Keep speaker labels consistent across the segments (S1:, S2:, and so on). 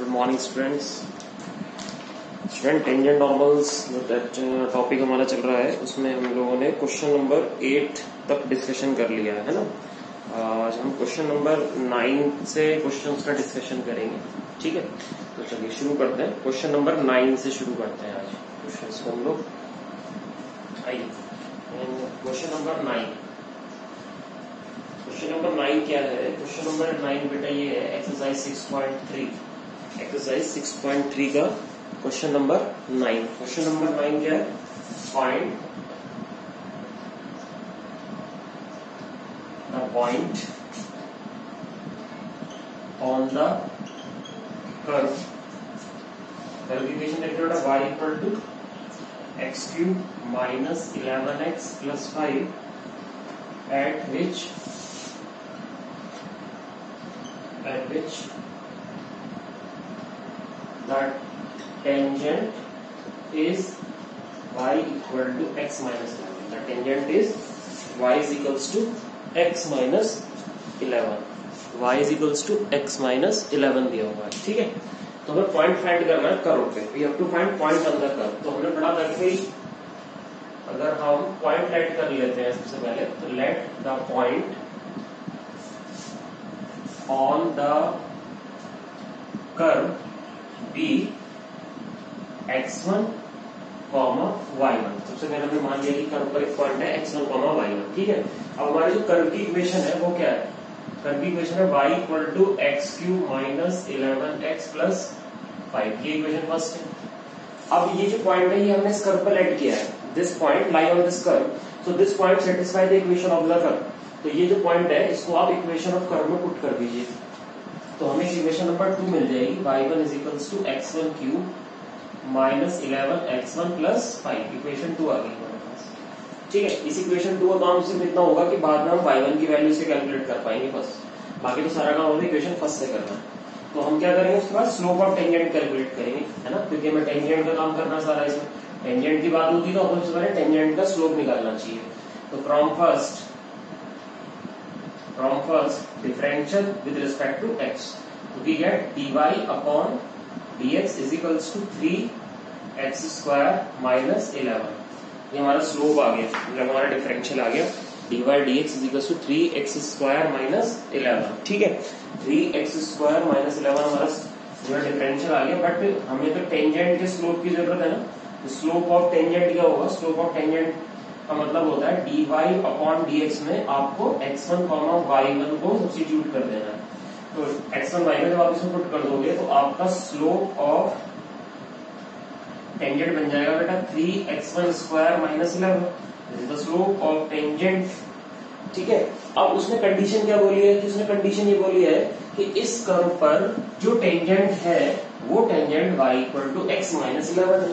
S1: Good morning students. Tangent normals जो topic हमारा चल रहा है उसमें हम लोगों ने क्वेश्चन नंबर 8 तक डिस्कशन कर लिया है ना। आज हम क्वेश्चन नंबर 9 से क्वेश्चंस का डिस्कशन करेंगे। ठीक है, तो चलिए शुरू करते हैं। क्वेश्चन नंबर 9 से शुरू करते हैं आज क्वेश्चंस को हम लोग। आइए, क्वेश्चन नंबर 9। क्वेश्चन नंबर 9 क्या है? क्वेश्चन नंबर 9 बेटा ये है एक्सरसाइज 6.3। एक्सरसाइज 6.3 का क्वेश्चन नंबर 9। क्वेश्चन नंबर 9 क्या है? Find the point on the curve. Curve equation देखते बेटा y equal to x cube minus 11x plus 5 at which the tangent is y equal to x minus 11. The tangent is y is equals to x minus 11. y is equals to x minus 11 दिया हुआ है। ठीक है, तो हमें point find करना है curve पे। We have to find point on the curve. तो हमने पढ़ा था कि अगर हम पॉइंट लेट कर लेते हैं सबसे पहले, तो let the point on the curve be x1, y1। सबसे पहले हमने मान लिया कि कर्व पर एक पॉइंट है x1, y1। ठीक है, अब हमारी जो कर्व की इक्वेशन है वो क्या है? कर्व की इक्वेशन है y equal to x cube minus 11x plus 5। ये इक्वेशन फर्स्ट है। अब ये जो पॉइंट है ये हमने इस कर्व पर लेट किया है। This point lie on this curve, so this point satisfy the equation of the curve. तो ये जो पॉइंट है इसको आप इक्वेशन ऑफ कर्व में पुट कर दीजिए, तो हमें इक्वेशन नंबर 2 मिल जाएगी। y1 is equals to x1 cube minus 11x1 plus 5। Equation 2 आ गई हमारे पास। ठीक है, इस इक्वेशन 2 का काम सिर्फ इतना होगा कि बाद में हम y1 की वैल्यू से कैलकुलेट कर पाएंगे बस। बाकी तो सारा काम हमें इक्वेशन फर्स्ट से करना है। तो हम क्या करेंगे, उसके बाद स्लोप ऑफ टेंजेंट कैलकुलेट करेंगे, है ना, क्योंकि हमें टेंजेंट का काम करना सारा। इसमें टेंजेंट की बात होती है तो अपन सबसे पहले टेंजेंट का स्लोप निकालना चाहिए। तो from first differential with respect to x, we get dy upon dx is equals to 3x square minus 11। ये हमारा स्लोप आ गया, जब हमारा डिफरेंशियल आ गया dy dx is equals to 3x square minus 11। ठीक है, 3x square minus 11 हमारा जो डिफरेंशियल आ गया। बट हमें तो टेंजेंट के स्लोप की जरूरत है ना। तो स्लोप ऑफ टेंजेंट क्या होगा? स्लोप ऑफ टेंजेंट का मतलब होता है dy अपॉन dx में आपको x1, y1 को सब्स्टिट्यूट कर देना है। तो x1, y1 जब आप इसमें पुट कर दोगे तो आपका स्लोप ऑफ टेंजेंट बन जाएगा बेटा 3x1 square minus 11। This is the slope of tangent. ठीक है, अब उसने कंडीशन क्या बोली है कि उसने कंडीशन ये बोली है कि इस कर्व पर जो टेंजेंट है वो tangent y equal to x minus 11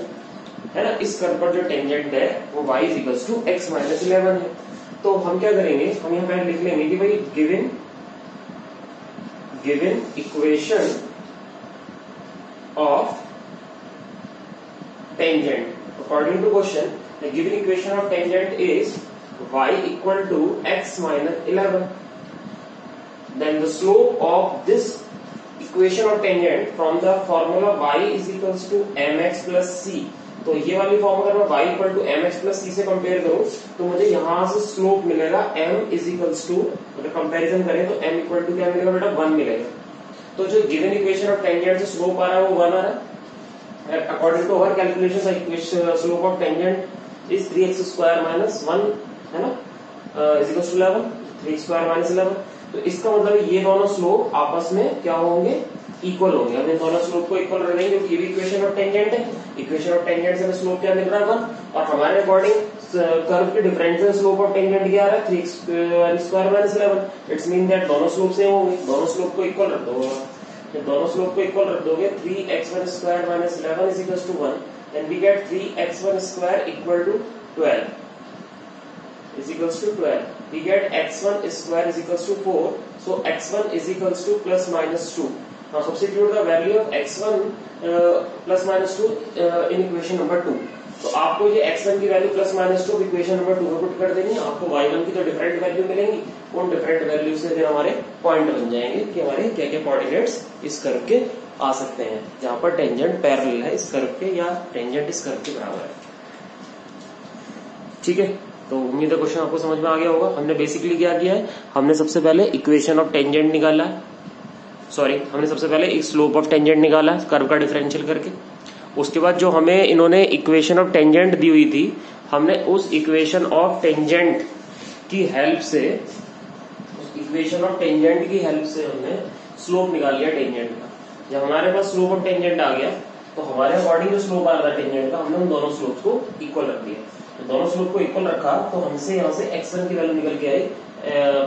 S1: है ना। इस कर्व पर जो टेंजेंट है वो y is equal to x minus 11 है। तो हम क्या करेंगे, हम यहाँ पे लिख लेंगे कि भाई given equation of tangent according to question, the given equation of tangent is y equal to x minus 11। Then the slope of this equation of tangent from the formula y is equal to mx plus c। तो ये वाली form अगर मैं y equal to mx plus c से compare करूं तो मुझे यहां से स्लोप मिलेगा m इज इक्वल्स टू, अगर कंपैरिजन करें तो m इक्वल टू क्या मिलेगा बेटा? 1 मिलेगा। तो जो गिवन इक्वेशन ऑफ टेंजेंट से स्लोप आ रहा है वो 1 आ रहा है। According to our calculation slope of tangent is 3x square minus 1 है ना, is equals to 11। 3x square minus 11। तो इसका मतलब ये दोनों स्लोप आपस में क्या होंगे? इक्वल होंगे। हम इन दोनों स्लोप को इक्वल रखेंगे क्योंकि ये इक्वेशन ऑफ टेंजेंट है। इक्वेशन ऑफ टेंजेंट से हमें स्लोप क्या मिल रहा है? 1। और हमारे अकॉर्डिंग कर्व के डिफरेंशियल स्लोप ऑफ टेंजेंट क्या आ रहा है? 3x square minus 11। It's mean that दोनों स्लोप सेम होंगे। दोनों स्लोप को इक्वल रख दो। जब दोनों स्लोप को इक्वल रख दोगे 3x1 square minus 11 is equal to 1, then we get 3x1 square equal to 12 is equals to 12. We get x1 square is equals to 4. So x1 is equals to plus minus 2. Now substitute the value of x1 plus minus 2 in equation number 2. तो आपको ये x1 की value plus minus 2 equation number 2 में put कर देनी है। आपको y1 की तो डिफरेंट वैल्यू मिलेंगी, उन डिफरेंट वैल्यू से फिर हमारे पॉइंट बन जाएंगे कि हमारे क्या क्या कोऑर्डिनेट्स इस कर्व के आ सकते हैं, जहां पर टेंजेंट पैरेलल है इस कर्व के या टेंजेंट इस कर्व के बराबर है। ठीक है, तो उम्मीद है क्वेश्चन आपको समझ में आ गया होगा। हमने बेसिकली क्या किया है, हमने सबसे पहले इक्वेशन ऑफ टेंजेंट निकाला है, हमने सबसे पहले एक स्लोप ऑफ टेंजेंट निकाला है कर्व का डिफरेंशियल करके। उसके बाद जो हमें इन्होंने इक्वेशन ऑफ टेंजेंट दी हुई थी, हमने उस इक्वेशन ऑफ टेंजेंट की हेल्प से हमने स्लोप निकाल लिया टेंजेंट का। जब हमारे पास स्लोप ऑफ टेंजेंट आ गया तो हमारे अकॉर्डिंग जो स्लोप आ रहा था टेंजेंट का, हमने उन दोनों स्लोप को इक्वल रख दिया। तो दोनों स्लोप को इक्वल रखा तो हमसे यहाँ से x1 की वैल्यू निकल के आई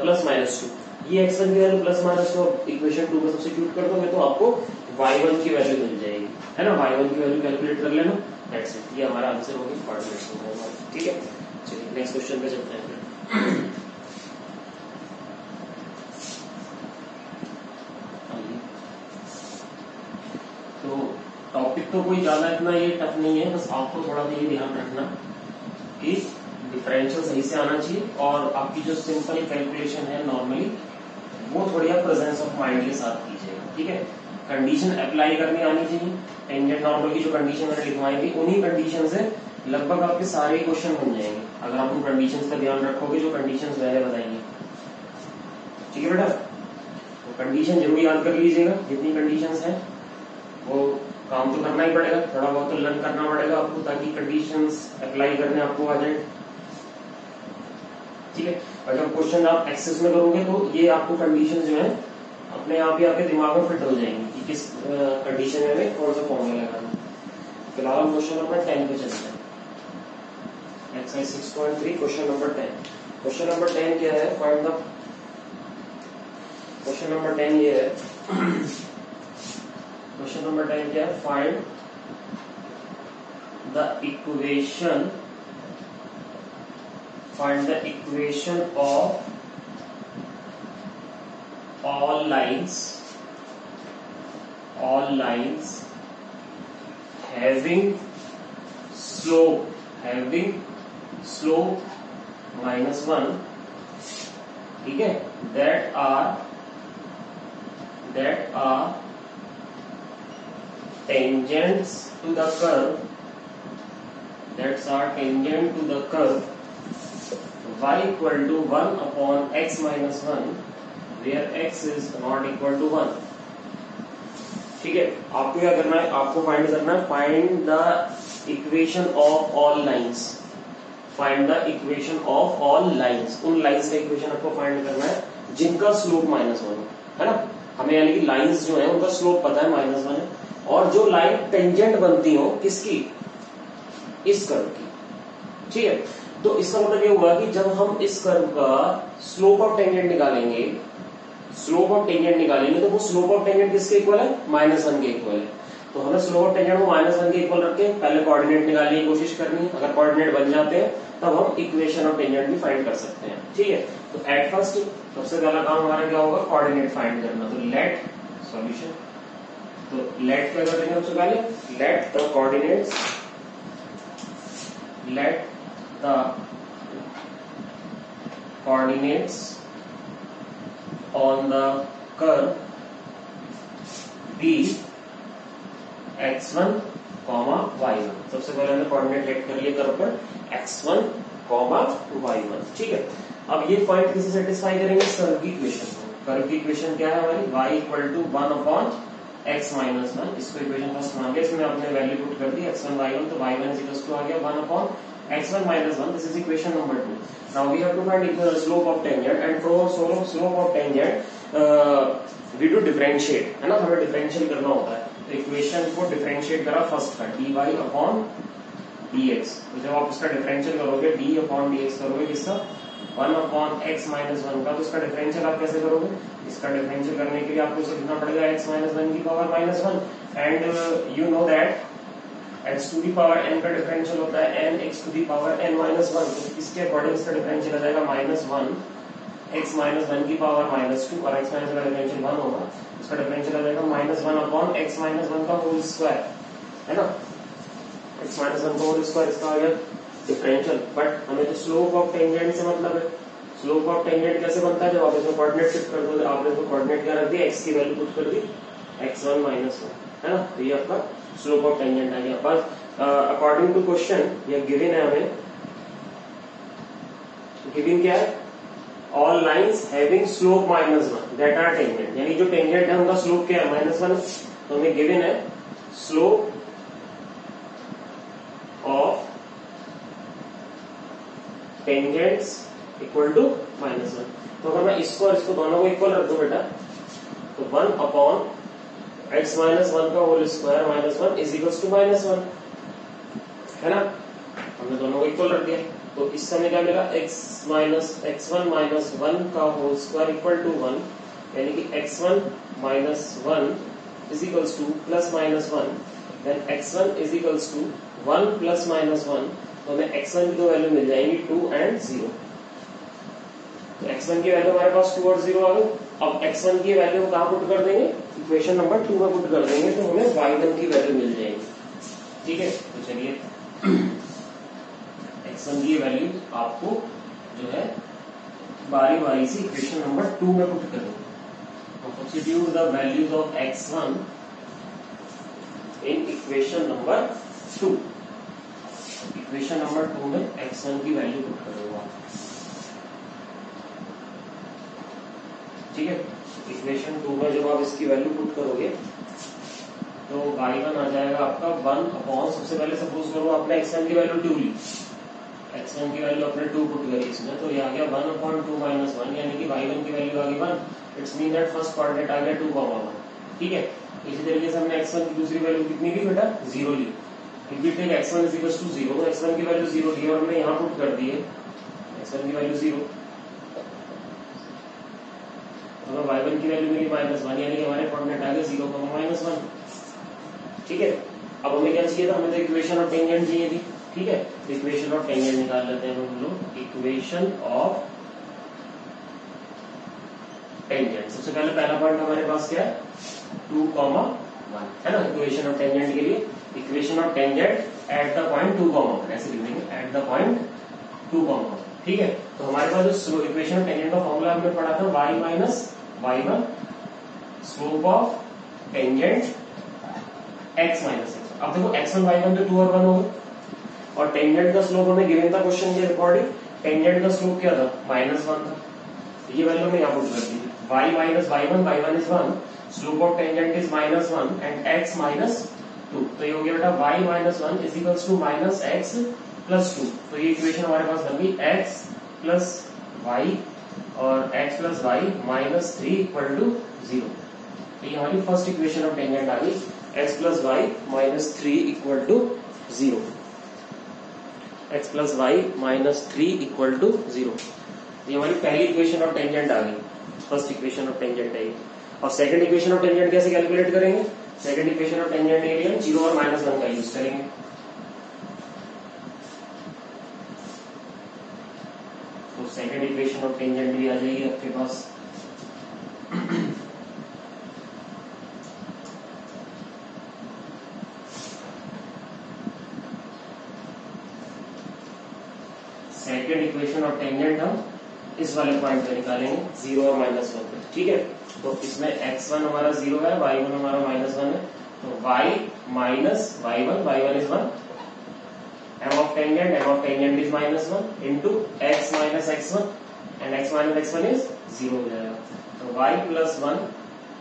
S1: +-2। ये x1 की वैल्यू +-2 इक्वेशन 2 में सब्स्टिट्यूट कर दोगे तो आपको y1 की वैल्यू मिल जाएगी, है ना। y1 की वैल्यू कैलकुलेट कर लेना, दैट्स इट। ये हमारा आंसर होगी कोऑर्डिनेट्स का। ठीक है, चलिए नेक्स्ट क्वेश्चन पे चलते हैं फिर। तो टॉपिक तो कोई ज्यादा इतना ये टफ नहीं है, बस आपको थोड़ा ये ध्यान रखना कि डिफरेंशियल सही से आना चाहिए और आपकी जो सिंपल कैलकुलेशन है नॉर्मली वो थोड़ी आप प्रेजेंस ऑफ माइंड के साथ कीजिएगा। ठीक है, कंडीशन अप्लाई करनी आनी चाहिए। टेंजेंट नॉर्मल की जो कंडीशन मैंने लिखवाई थी उन्हीं कंडीशन से लगभग आपके सारे क्वेश्चन बन जाएंगे अगर आप उन कंडीशन का ध्यान रखोगे जो कंडीशन मैंने बताएंगे। ठीक है बेटा, तो कंडीशन जरूर याद कर लीजिएगा, जितनी कंडीशन है वो काम तो करना ही पड़ेगा, थोड़ा बहुत तो लर्न करना पड़ेगा आपको ताकि कंडीशंस अप्लाई करने आपको आ जाए। ठीक है, और जब क्वेश्चन आप एक्सेस में करोगे तो ये आपको कंडीशन जो है अपने आप ही आपके दिमाग में फिट हो जाएंगी कि किस कंडीशन में कौन सा फॉर्मूला लगाना। फिलहाल क्वेश्चन नंबर 10 पे चलते हैं। Exercise 6.3 question number 10। Question number 10 क्या है, फाइंड द क्वेश्चन नंबर 10 ये है क्वेश्चन नंबर 10 क्या है, find the equation of all lines having slope -1, ठीक है, that are tangents to the curve, y equal to 1 upon x minus 1 where x is not equal to 1। ठीक है, आपको क्या करना है, आपको फाइंड करना है find the equation of all lines. उन लाइंस का इक्वेशन आपको फाइंड करना है जिनका स्लोप -1 है ना। हमें यानी कि लाइंस जो है उनका स्लोप पता है -1 है, और जो लाइन टेंजेंट बनती हो किसकी, इस कर्व की। ठीक है, तो इसका मतलब ये हुआ कि जब हम इस कर्व का स्लोप ऑफ टेंजेंट निकालेंगे तो वो स्लोप ऑफ टेंजेंट किसके इक्वल है, -1 के इक्वल है। तो हमें स्लोप ऑफ टेंजेंट को -1 के इक्वल रख के पहले कोऑर्डिनेट निकालने की कोशिश करनी है। अगर कोऑर्डिनेट बन जाते हैं तब हम इक्वेशन ऑफ टेंजेंट भी फाइंड कर सकते हैं। ठीक है, तो एट फर्स्ट सबसे पहला काम हमारा क्या होगा, कोऑर्डिनेट फाइंड करना। तो लेट सॉल्यूशन, तो लेट क्या कर देंगे सबसे पहले, let the coordinates on the curve be x1, y1। सबसे पहले हमने कोऑर्डिनेट लेट कर लिए कर्व पर x1, y1। ठीक है, अब ये पॉइंट किसे सेटिस्फाई करेंगे, कर्व की इक्वेशन को। कर्व की इक्वेशन क्या है हमारी, y equal to 1 upon x minus 1। इसको इक्वेशन फर्स्ट मान लिया, इसमें आपने वैल्यू पुट कर दी x1, y1, तो y1 इज इक्वल टू आ गया 1 upon x1 minus 1। This is equation number 2. Now we have to find the slope of tangent, and for slope of tangent we do differentiate, है ना, हमें differential करना होता है। तो equation को डिफरेंशिएट करा फर्स्ट का dy अपॉन dx। तो जब आप इसका डिफरेंशियल करोगे d अपॉन dx करोगे किसका, 1 अपॉन x माइनस 1 का, तो इसका डिफरेंशियल आप कैसे करोगे, इसका डिफरेंशियल करने के लिए आपको इसे लिखना पड़ेगा x माइनस 1 की power -1, and you know that x to the power n का डिफरेंशियल होता है n x to the power n minus 1। तो इसके अकॉर्डिंग इसका डिफरेंशियल आ जाएगा -1 x माइनस 1 की पावर -2, और x माइनस 1 का डिफरेंशियल 1 होगा, इसका डिफरेंशियल आ जाएगा -1 अपॉन x माइनस 1 का होल स्क्वायर, है ना। x माइनस 1 का होल स्क्वायर इसका आ गया डिफरेंशियल। बट हमें तो स्लोप ऑफ टेंजेंट से मतलब है, स्लोप ऑफ टेंजेंट कैसे बनता है, जब आप इसमें कोऑर्डिनेट शिफ्ट कर दो, आपने इसमें कोऑर्डिनेट क्या रख दिया, x की वैल्यू पुट कर दी x1 माइनस 1, है ना। तो ये आपका स्लोप ऑफ टेंजेंट आ गया। बस अकॉर्डिंग टू क्वेश्चन ये गिवन है हमें, गिवन क्या है, all lines having slope -1 that are tangent, यानी जो टेंजेंट है उनका स्लोप क्या है, -1। तो हमें गिवन है slope of tangents equal to -1। तो अगर मैं इसको और इसको दोनों को इक्वल रख दूं बेटा, तो 1 अपॉन x माइनस 1 का whole square -1 is equal to -1, है ना। हमने दोनों को इक्वल रख दिया, तो इस समय क्या मिला, x1 माइनस 1 का होल स्क्वायर इक्वल टू 1, यानी कि x1 minus 1 is equal to plus minus 1, then x1 is equal to 1 plus minus 1। तो हमें x1 की दो वैल्यू मिल जाएंगी 2 एंड 0। तो x1 की वैल्यू हमारे पास 2 और 0 आ गई। अब x1 की वैल्यू कहाँ पुट कर देंगे, इक्वेशन नंबर 2 में पुट कर देंगे, तो हमें y1 की वैल्यू मिल जाएगी। ठीक है, तो चलिए x1 की वैल्यू आपको जो है बारी बारी से इक्वेशन नंबर 2 में पुट करेंगे। तो substitute the values of x1 in equation number 2। Equation number 2 में x1 की वैल्यू पुट करोगे आप। ठीक है, इक्वेशन 2 में जब आप इसकी वैल्यू पुट करोगे तो y1 आ जाएगा आपका 1 अपॉन, सबसे पहले सपोज करो आपने x1 की वैल्यू 2 ली, x1 की वैल्यू आपने 2 पुट करी इसमें, तो ये आ गया 1 अपॉन 2 माइनस 1, यानी कि y1 की वैल्यू आ गई 1। It's mean that first coordinate आ गया 2,1। ठीक है, इसी तरीके से हमने x1 की दूसरी वैल्यू कितनी ली बेटा, 0 ली। If we take x1 is equals to 0, तो x1 की वैल्यू 0 ली और हमने यहाँ पुट कर दी है x1 की वैल्यू 0, तो हमें y1 की वैल्यू मिली -1, यानी कि हमारे कोऑर्डिनेट आ गए 0, -1। ठीक है, अब हमें क्या चाहिए था, हमें तो इक्वेशन ऑफ टेंजेंट चाहिए थी। ठीक है, इक्वेशन ऑफ टेंजेंट निकाल लेते हैं हम लोग। इक्वेशन ऑफ टेंजेंट, सबसे पहले पहला पॉइंट हमारे पास क्या है, 2, 1, है ना। इक्वेशन ऑफ टेंजेंट के लिए equation of tangent at the point 2, 1 ऐसे लिख देंगे, एट द पॉइंट 2, 1। ठीक है, तो हमारे पास जो इक्वेशन ऑफ टेंजेंट का फॉर्मूला हमने पढ़ा था y minus y1 slope of tangent x minus x। अब देखो x1 y1 तो 2 और 1 हो गए, और टेंजेंट का स्लोप हमें गिवन था क्वेश्चन के अकॉर्डिंग, टेंजेंट का स्लोप क्या था, -1 था। ये वैल्यू हमने यहाँ पुट कर दी, y minus y1, y1 is 1, slope of tangent is -1 and x minus 2। तो ये हो गया बेटा y minus 1 is equal to minus x plus 2। तो ये इक्वेशन हमारे पास बन गई x प्लस y और x plus y minus 3 equal to 0। तो ये हमारी फर्स्ट इक्वेशन ऑफ टेंजेंट आ गई, x plus y minus 3 equal to 0। x plus y minus 3 equal to 0, ये हमारी पहली इक्वेशन ऑफ टेंजेंट आ गई, फर्स्ट इक्वेशन ऑफ टेंजेंट है। और सेकंड इक्वेशन ऑफ टेंजेंट कैसे कैलकुलेट करेंगे, सेकंड इक्वेशन ऑफ टेंजेंट के लिए 0 और -1 का यूज करेंगे। तो सेकंड इक्वेशन ऑफ टेंजेंट भी आ जाएगी आपके पास। सेकंड इक्वेशन ऑफ टेंजेंट हम इस वाले पॉइंट पे निकालेंगे, 0 और -1 पे। ठीक है, तो इसमें x1 हमारा 0 है, y1 हमारा -1 है, तो y minus y1 is 1, m of tangent is -1 into x minus x1 and x minus x1 is 0 हो जाएगा। तो y plus 1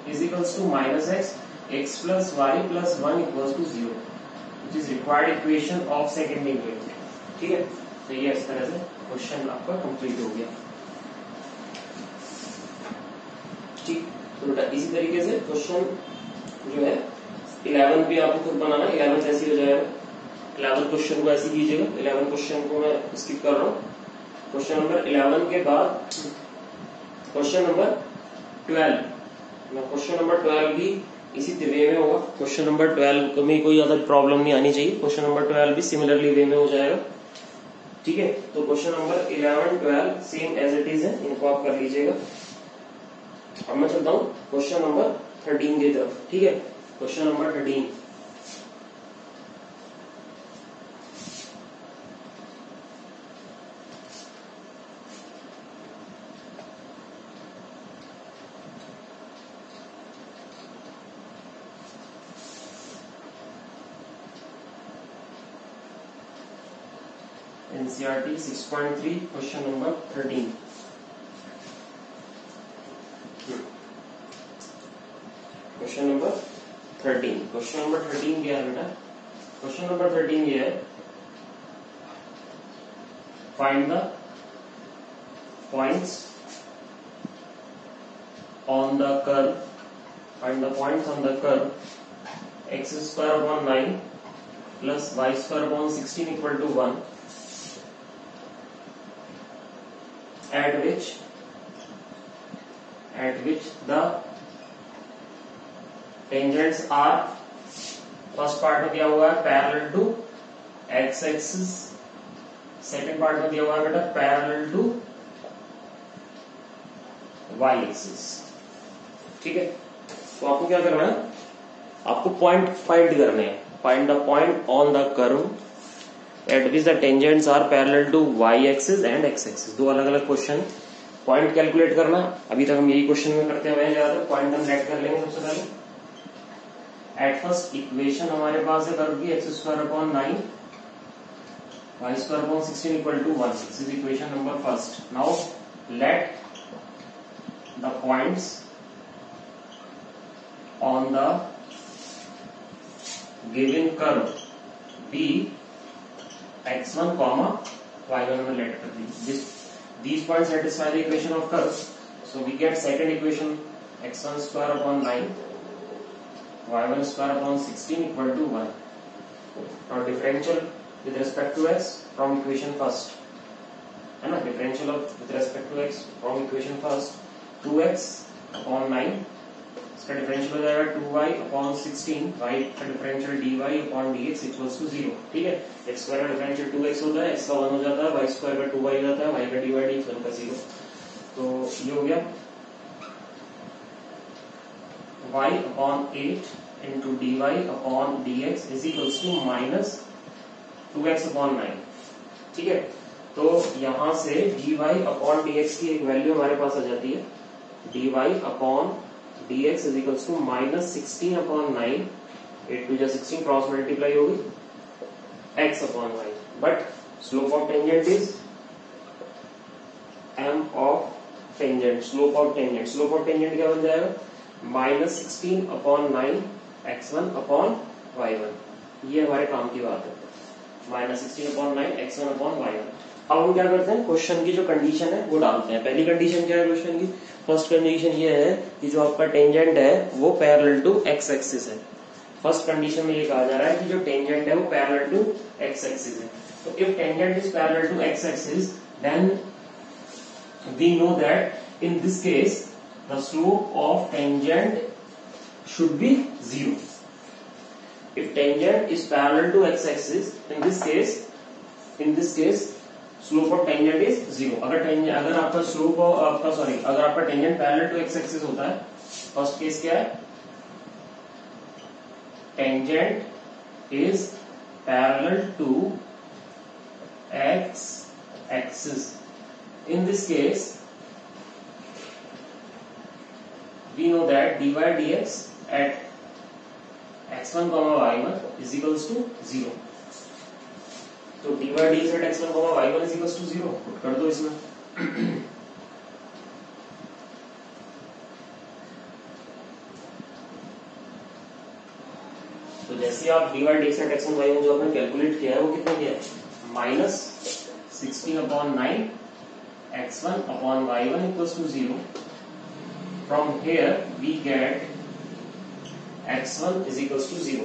S1: is equals to minus x plus y plus 1 equals to 0, which is required equation of second tangent. ठीक है, तो ये इस तरह से क्वेश्चन आपका कंप्लीट हो गया। ठीक, तो बेटा इसी तरीके से क्वेश्चन जो है 11 भी आपको खुद बनाना, 11 ऐसे हो जाएगा। 11 क्वेश्चन को ऐसे कीजिएगा, 11 क्वेश्चन को मैं स्किप कर रहा हूँ। क्वेश्चन नंबर 11 के बाद क्वेश्चन नंबर 12, क्वेश्चन नंबर 12 भी इसी वे में होगा। क्वेश्चन नंबर 12 में कोई ज्यादा प्रॉब्लम नहीं आनी चाहिए, क्वेश्चन नंबर 12 भी सिमिलरली वे में हो जाएगा। ठीक है, तो question number 11, 12 same as it is है, इनको आप कर लीजिएगा। अब मैं चलता हूँ क्वेश्चन नंबर 13 की तरफ। ठीक है, question number 13, NCERT 6.3 question number 13। Question number 13 क्या है बेटा? क्वेश्चन नंबर 13 ये है, find the points on the curve, find the points on the curve x square upon 9 plus y square upon 16 equal to 1 at which the tangents are, first part में दिया हुआ है parallel to x axis, second part में दिया हुआ है बेटा parallel to y axis. ठीक है, तो आपको क्या करना है, आपको पॉइंट फाइंड करने हैं। Find the point on the curve at which the tangents are parallel to y axis and x axis. दो अलग अलग क्वेश्चन, पॉइंट कैलकुलेट करना। अभी तक हम यही क्वेश्चन में करते हुए हैं, ज्यादातर पॉइंट हम लेट कर लेंगे सबसे पहले। एट फर्स्ट इक्वेशन हमारे पास है कर्व की x square upon 9 y square upon 16 equal to 1। This is equation number first. Now let the points on the given curve be x1 comma y1 में late कर दी। These points satisfy the equation of curve, so we get second equation x1 square upon 9 y1 square upon 16 equal to 1. Now differential with respect to x from equation first, है ना, differential of with respect to x from equation first, 2x upon 9, इसका differential हो जाएगा 2y upon 16, y का differential dy upon dx equals to 0। ठीक है, x square का differential 2x होता है, x का 1 हो जाता है, y स्क्वायर का 2y हो जाता है, y का dy dx 1 का 0। तो ये हो गया y upon 8 into dy upon dx is equals to minus 2x upon 9। ठीक है, तो यहां से dy अपॉन dx की एक वैल्यू हमारे पास आ जाती है, dy upon dx is equals to minus 16 upon 9, 8 to 16 cross multiply होगी x upon y, but slope of tangent is m of tangent, slope of tangent क्या बन जाएगा, minus 16 upon 9 x1 upon y1। ये हमारे काम की बात है, minus 16 upon 9 x1 upon y1। अब हम क्या करते हैं, क्वेश्चन की जो कंडीशन है वो डालते हैं। पहली कंडीशन क्या है क्वेश्चन की, फर्स्ट कंडीशन ये है कि जो आपका टेंजेंट है वो पैरेलल टू एक्स एक्सिस है। फर्स्ट कंडीशन में ये कहा जा रहा है कि जो टेंजेंट है वो पैरेलल टू एक्स एक्सिस है। तो if tangent is parallel to x axis then we know that in this case the slope of tangent should be 0। If tangent is parallel to x axis in this case slope of tangent is 0। अगर आपका slope अगर आपका tangent parallel to x axis होता है, first case क्या है, tangent is parallel to x axis. In this case we know that dy dx at x1 y1 is equals to 0। तो dy dx at x1 y1 is equals to 0 put कर दो इसमें। तो जैसे आप dy dx at x1 y1 जो आपने calculate किया है वो कितना किया है, minus 16 upon 9 x1 upon y1 equals to 0। From here we get x1 is equals to 0.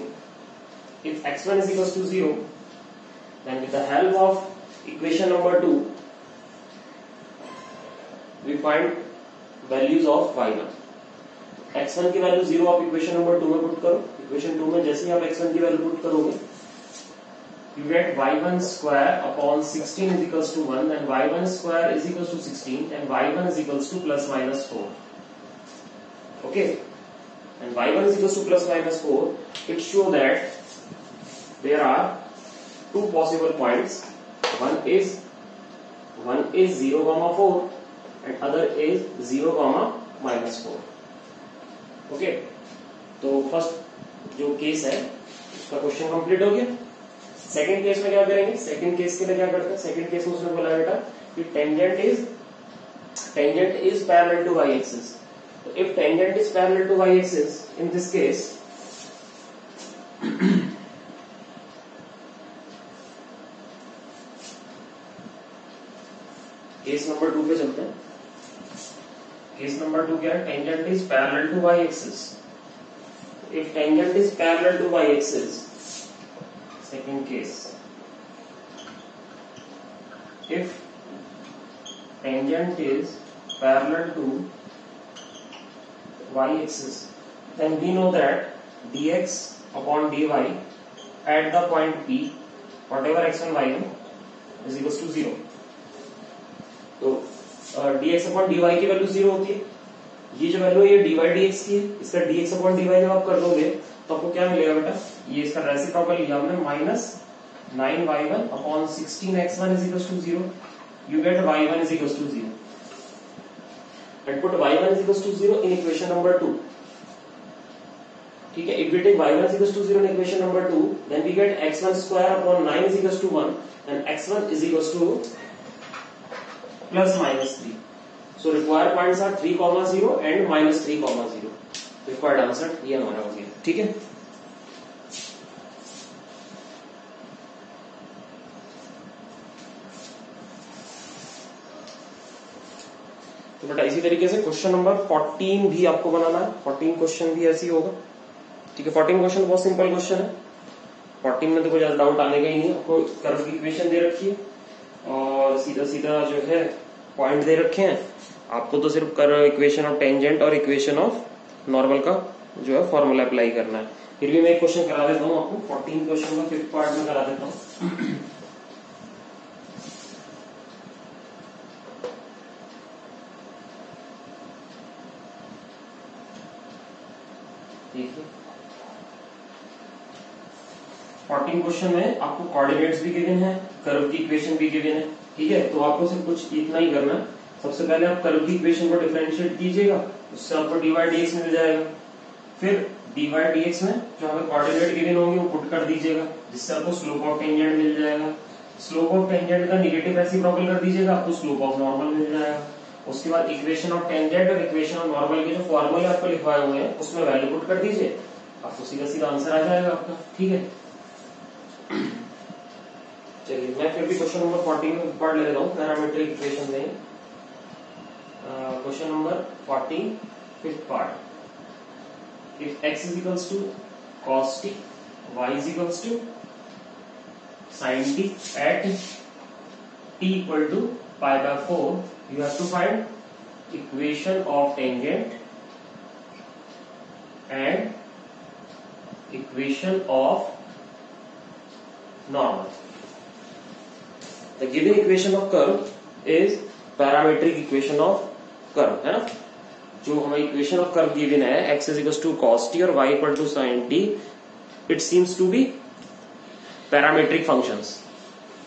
S1: If x1 is equals to 0, then with the help of equation number 2, we find values of y1. x1 की value 0 आप equation number 2 में put करो। Equation 2 में जैसे ही आप x1 की value put करोगे, you get y1 square upon 16 is equals to 1, and y1 square is equals to 16, and y1 is equals to plus minus 4. Okay. And y1 is equals to plus minus 4, it shows that there are two possible points. One is 0, 4 and other is 0, minus 4. Okay. तो first जो case है उसका question complete हो गया। Second case में क्या करेंगे, second case के लिए क्या करते हैं, सेकंड केस में उसने बोला बेटा कि tangent is parallel to Y axis. तो if tangent is parallel to Y axis, in this case case number 2 पे चलते हैं. केस नंबर 2 क्या है, tangent is parallel to Y axis. If tangent is parallel to Y axis, second case, if tangent is parallel to y-axis, then we know that dx upon dy at the point P, whatever x1 y1 is equals to 0. तो dx upon dy की value 0 होती है. ये जो value है ये dy dx की है. इसका dx upon dy जब आप कर दोगे तो आपको क्या मिलेगा बेटा, ये इसका रेसिप्रोकल लिया हमने, minus 9y1 upon 16x1 is equal to 0. You get y1 is equal to 0 and put y1 is equal to 0 in equation number 2. ठीक है, if we take y1 is equal to 0 in equation number 2, then we get x1 square upon 9 is equal to 1 and x1 is equal to plus minus 3. So required points are 3,0 and minus 3,0. Required answer ये हमारा हो गया. ठीक है, तो बेटा इसी तरीके से क्वेश्चन नंबर 14 भी आपको बनाना है. 14 क्वेश्चन भी ऐसे ही होगा. ठीक है, 14 क्वेश्चन बहुत सिंपल क्वेश्चन है. 14 में तो कोई ज्यादा डाउट आने का ही नहीं. आपको कर्व की इक्वेशन दे रखी है और सीधा सीधा जो है पॉइंट दे रखे हैं. आपको तो सिर्फ कर्व, इक्वेशन ऑफ टेंजेंट और इक्वेशन ऑफ नॉर्मल का जो है फॉर्मूला अप्लाई करना है. फिर भी मैं एक क्वेश्चन करा देता हूँ आपको. 14 क्वेश्चन का 5th पार्ट में करा देता हूँ. देखिए 14 क्वेश्चन में आपको कोऑर्डिनेट्स भी गिवन है, कर्व की इक्वेशन भी गिवन है. ठीक है, तो आपको सिर्फ कुछ इतना ही करना है. सबसे पहले आप कर्व की इक्वेशन को डिफरेंशिएट कीजिएगा, उससे आपको dy dx मिल जाएगा. फिर dy dx में जो हमें कोऑर्डिनेट गिवन होंगे वो पुट कर दीजिएगा, जिससे आपको स्लोप ऑफ टेंजेंट मिल जाएगा. स्लोप ऑफ टेंजेंट का नेगेटिव रेसिप्रोकल कर दीजिएगा, आपको स्लोप ऑफ नॉर्मल मिल जाएगा. उसके बाद इक्वेशन ऑफ टेंजेंट और इक्वेशन ऑफ नॉर्मल के जो फॉर्मूले आपको लिखवाए हुए हैं उसमें वैल्यू पुट कर दीजिए, आपको सीधा सीधा आंसर आ जाएगा आपका. ठीक है, चलिए मैं फिर भी क्वेश्चन नंबर 14 में पढ़ ले रहा हूँ. पैरामीट्रिक इक्वेशन दें. Question number 14 5th part. If x is equals to cos t, y is equals to sin t at t equal to pi by 4, you have to find equation of tangent and equation of normal. The given equation of curve is parametric equation of curve, है ना. जो हमारी equation of curve given है, x is equals to cos t और y equal to sin t, it seems to be parametric functions.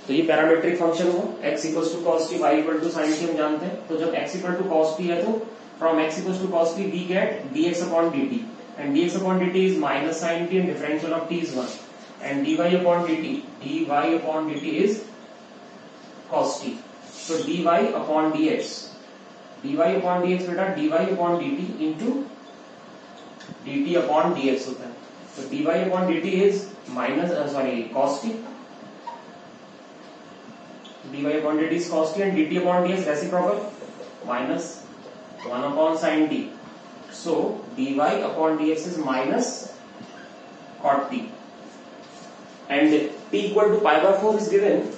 S1: तो ये parametric function हो, x equals to cos t, y equal to sin t हम जानते हैं. तो जब x equal to cos t है तो from x equals to cos t we get dx upon dt, and dx upon dt is minus sin t and differential of t is 1, and dy upon dt is cos t. So dy upon dx बेटा dy upon dt into dt upon dx होता है. तो dy upon dt is cos t. dy upon dt is cos t and dt upon dx reciprocal minus 1 upon sin t. So dy upon dx is minus cot t and t equal to pi by 4 is given.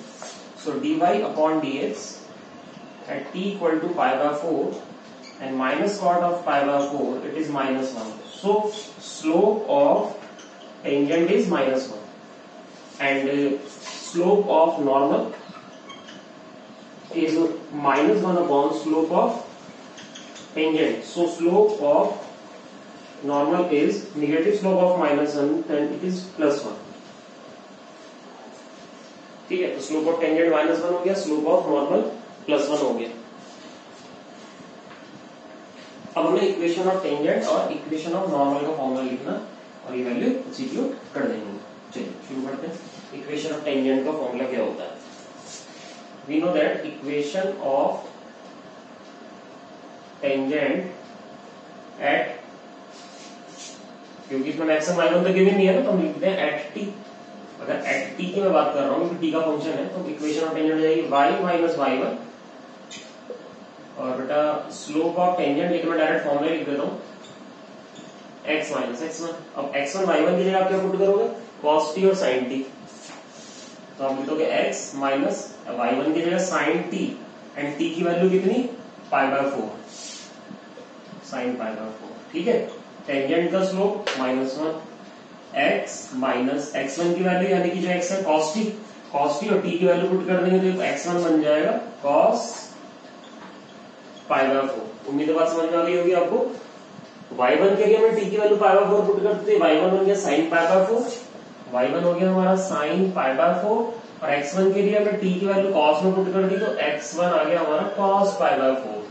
S1: So dy upon dx at t equal to pi by 4 and minus cot of pi by 4, it is minus 1. So slope of tangent is minus 1 and slope of normal is minus 1 upon slope of tangent. So slope of normal is negative slope of minus 1 and it is plus 1. ठीक है, तो slope of tangent minus 1 हो गया, slope of normal plus 1 हो गया. अब हमें equation of tangent और इक्वेशन ऑफ नॉर्मल का फॉर्मूला लिखना और ये वैल्यू सब्स्टिट्यूट कर देंगे. चलिए शुरू करते हैं. इक्वेशन ऑफ टेंजेंट का फॉर्मूला क्या होता है? We know that equation of tangent at, क्योंकि इसमें मैक्सिमम y1 तो गिवन नहीं है ना, तो हम लिखते हैं एट टी। अगर एट टी की मैं बात कर रहा हूँ, टी का फंक्शन है, तो इक्वेशन ऑफ टेंजेंट हो जाएगी y माइनस y1, और बेटा स्लोप ऑफ टेंजेंट लेकर मैं डायरेक्ट फॉर्मूला लिख देता हूँ x माइनस x1। अब x1 y1 की जगह आप क्या पुट करोगे? cos t और sin t। तो आप लिखोगे x माइनस y1 की जगह sin t, एंड t की वैल्यू कितनी? π/4, sin π/4। ठीक है, टेंजेंट का स्लोप -1, x माइनस x1 की वैल्यू यानी कि जो x है cos t, और t की वैल्यू पुट कर देंगे तो x1 बन जाएगा cos π/4। उम्मीद है बात समझ में आ गई होगी आपको। y1 के लिए हमने t की वैल्यू π/4 पुट कर दी, y1 बन गया sin π/4, y1 हो गया हमारा sin π/4, और x1 के लिए हमने t की वैल्यू cos में पुट कर दी, तो x1 आ गया हमारा cos π/4।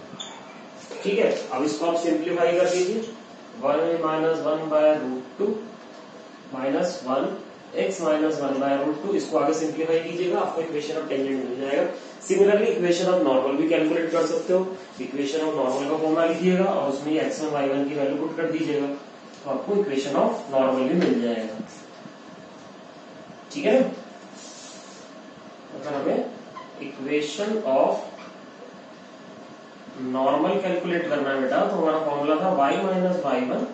S1: ठीक है, अब इसको आप सिंप्लीफाई कर दीजिए, 1 माइनस 1/√2 माइनस 1x माइनस 1/√2, इसको आगे सिंप्लीफाई कीजिएगा, आपको इक्वेशन ऑफ टेंजेंट मिल जाएगा। सिमिलरली इक्वेशन ऑफ नॉर्मल भी कैलकुलेट कर सकते हो। इक्वेशन ऑफ नॉर्मल का फॉर्मूला लिखिएगा और उसमें x1 y1 की वैल्यू पुट कर दीजिएगा, तो आपको इक्वेशन ऑफ नॉर्मल भी मिल जाएगा। ठीक है ना, अगर हमें इक्वेशन ऑफ नॉर्मल कैलकुलेट करना है बेटा, तो हमारा फॉर्मूला था y minus y1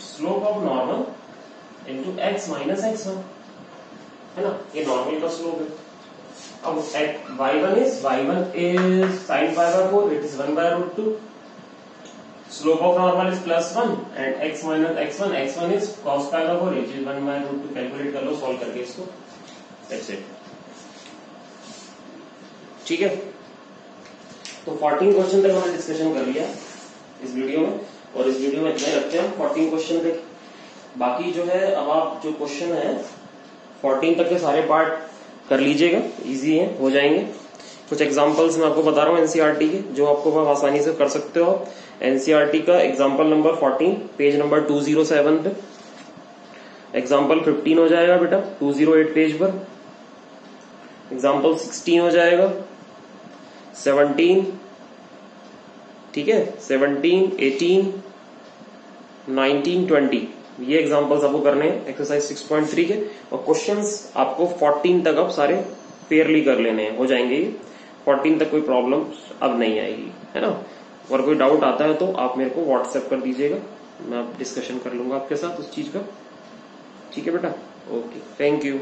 S1: slope of normal into x minus x1, है ना, ये नॉर्मल का स्लोप है। अब y1 is sin π/4, it is 1/√2, slope of normal is +1, and x minus x1 is cos π/4, it is 1/√2। Calculate कर लो solve करके इसको, that's it. ठीक है, तो 14 क्वेश्चन तक हमने डिस्कशन कर लिया इस वीडियो में, और इस वीडियो में इतना रखते हैं 14 क्वेश्चन तक। बाकी जो है अब आप जो क्वेश्चन है 14 तक के सारे पार्ट कर लीजिएगा, इजी है, हो जाएंगे। कुछ एग्जांपल्स मैं आपको बता रहा हूँ एनसीईआरटी के, जो आपको बहुत आसानी से कर सकते हो। एनसीईआरटी का एग्जांपल नंबर 14 पेज नंबर 207 पे, एग्जांपल 15 हो जाएगा बेटा 208 पेज पर, एग्जांपल 16 हो जाएगा 17, ठीक है, 17, 18, 19, 20, ये एग्जांपल्स आपको करने हैं एक्सरसाइज 6.3 के, और क्वेश्चंस आपको 14 तक अब सारे फेयरली कर लेने हैं, हो जाएंगे ये 14 तक, कोई प्रॉब्लम अब नहीं आएगी, है ना। अगर कोई डाउट आता है तो आप मेरे को व्हाट्सएप कर दीजिएगा, मैं डिस्कशन कर लूंगा आपके साथ उस चीज का। ठीक है बेटा, ओके, थैंक यू।